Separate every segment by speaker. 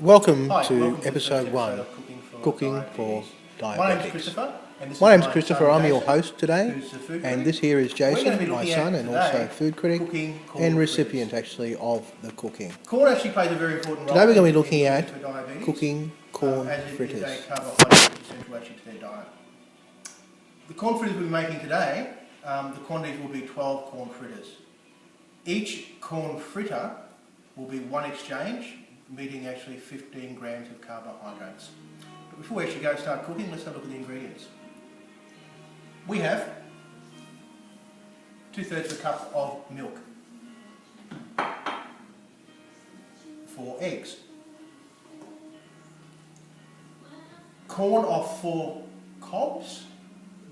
Speaker 1: Welcome
Speaker 2: Hi,
Speaker 1: to
Speaker 2: welcome to
Speaker 1: episode
Speaker 2: the first
Speaker 1: 1,
Speaker 2: episode of
Speaker 1: Cooking for
Speaker 2: Diabetes. My name's
Speaker 1: Diabetics.
Speaker 2: Christopher, and this
Speaker 1: My
Speaker 2: is
Speaker 1: name's Christopher, I'm your host today,
Speaker 2: who's the food
Speaker 1: and
Speaker 2: critic.
Speaker 1: this here is
Speaker 2: We're going to
Speaker 1: Jason,
Speaker 2: be
Speaker 1: my
Speaker 2: looking
Speaker 1: son,
Speaker 2: at
Speaker 1: and
Speaker 2: today
Speaker 1: also food critic
Speaker 2: cooking corn
Speaker 1: and
Speaker 2: fritters.
Speaker 1: recipient actually of the cooking.
Speaker 2: Corn actually plays a very important role.
Speaker 1: Today we're going to be
Speaker 2: in
Speaker 1: looking at
Speaker 2: for diabetes,
Speaker 1: cooking corn
Speaker 2: as it
Speaker 1: fritters.
Speaker 2: is a carbohydrate essential actually to their diet. The corn fritters we'll be making today, the quantities will be 12 corn fritters. Each corn fritter will be one exchange, meeting actually 15 grams of carbohydrates. But before we actually start cooking, let's have a look at the ingredients. We have 2/3 of a cup of milk, 4 eggs, corn of 4 cobs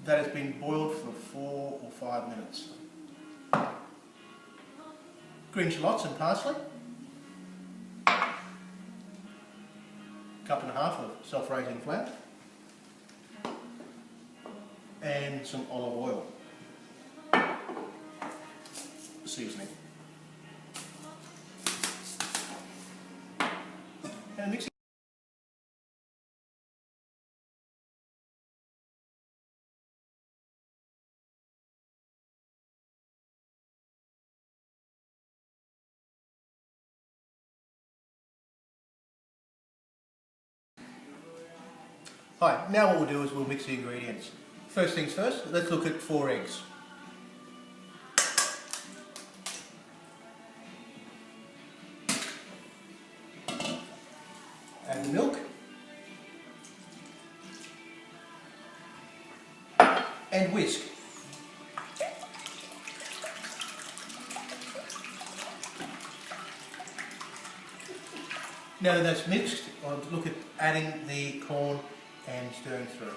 Speaker 2: that has been boiled for 4 or 5 minutes, green shallots and parsley, cup and a half of self-raising flour, and some olive oil seasoning. And mix it. Hi, now what we'll do is we'll mix the ingredients. First things first, let's look at 4 eggs. Add the milk. And whisk. Now that that's mixed, I'll look at adding the corn and stirring through.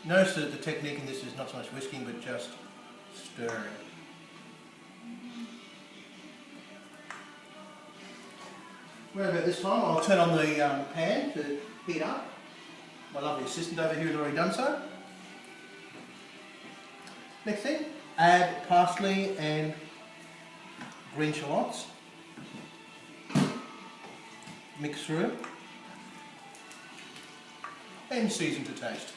Speaker 2: Notice that the technique in this is not so much whisking but just stirring. Right about this time I'll turn on the pan to heat up. My lovely assistant over here has already done so. Next thing, add parsley and green shallots. Mix through and season to taste.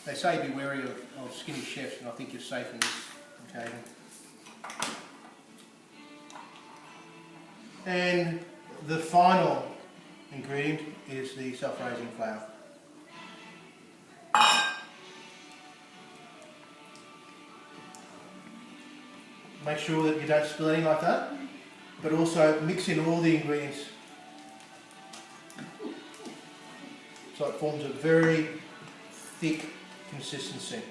Speaker 2: They say be wary of skinny chefs, and I think you're safe in this occasion. And the final ingredient is the self-raising flour. Make sure that you don't spill any like that, but also mix in all the ingredients so it forms a very thick consistency.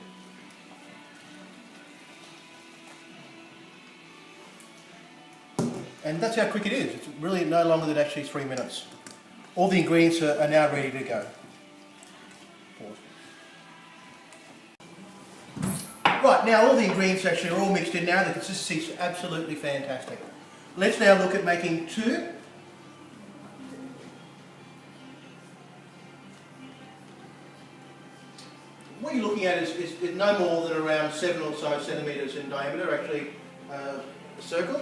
Speaker 2: And that's how quick it is. It's really no longer than actually 3 minutes. All the ingredients are now ready to go. Pause. Right, now all the ingredients actually are all mixed in now. The consistency is absolutely fantastic. Let's now look at making 2. What you're looking at is no more than around 7 or so centimetres in diameter, actually a circle.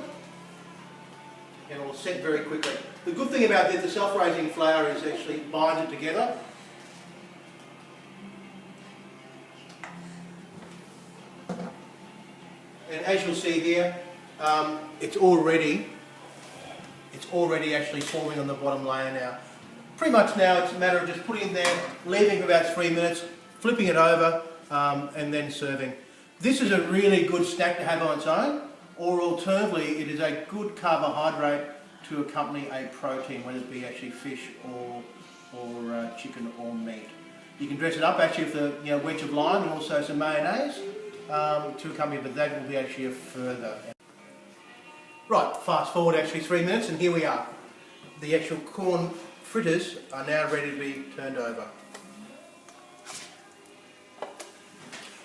Speaker 2: And it will set very quickly. The good thing about this, the self-raising flour is actually binds it together. And as you'll see here, it's already actually forming on the bottom layer now. Pretty much now it's a matter of just putting it there, leaving for about 3 minutes, flipping it over, and then serving. This is a really good snack to have on its own, or alternatively it is a good carbohydrate to accompany a protein, whether it be actually fish or chicken or meat. You can dress it up actually with a wedge of lime and also some mayonnaise to accompany, but that will be actually a further. Right, fast forward actually 3 minutes and here we are. The actual corn fritters are now ready to be turned over.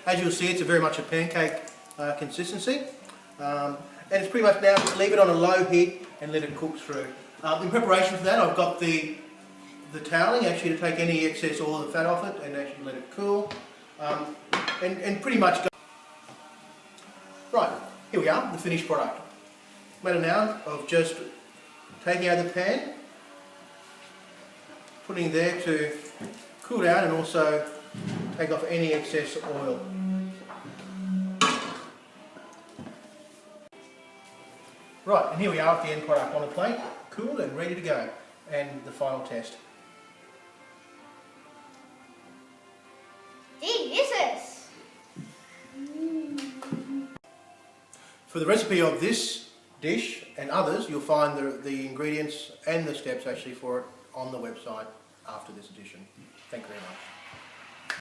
Speaker 2: As you'll see, it's very much a pancake consistency. And it's pretty much now just leave it on a low heat and let it cook through. In preparation for that, I've got the toweling actually to take any excess oil and fat off it and actually let it cool. And pretty much go. Right, here we are, the finished product. Matter now of just taking out the pan, putting it there to cool down and also take off any excess oil. Right, and here we are at the end product on a plate, cool and ready to go. And the final test.
Speaker 3: Delicious!
Speaker 2: For the recipe of this dish and others, you'll find the ingredients and the steps actually for it on the website after this edition. Thank you very much.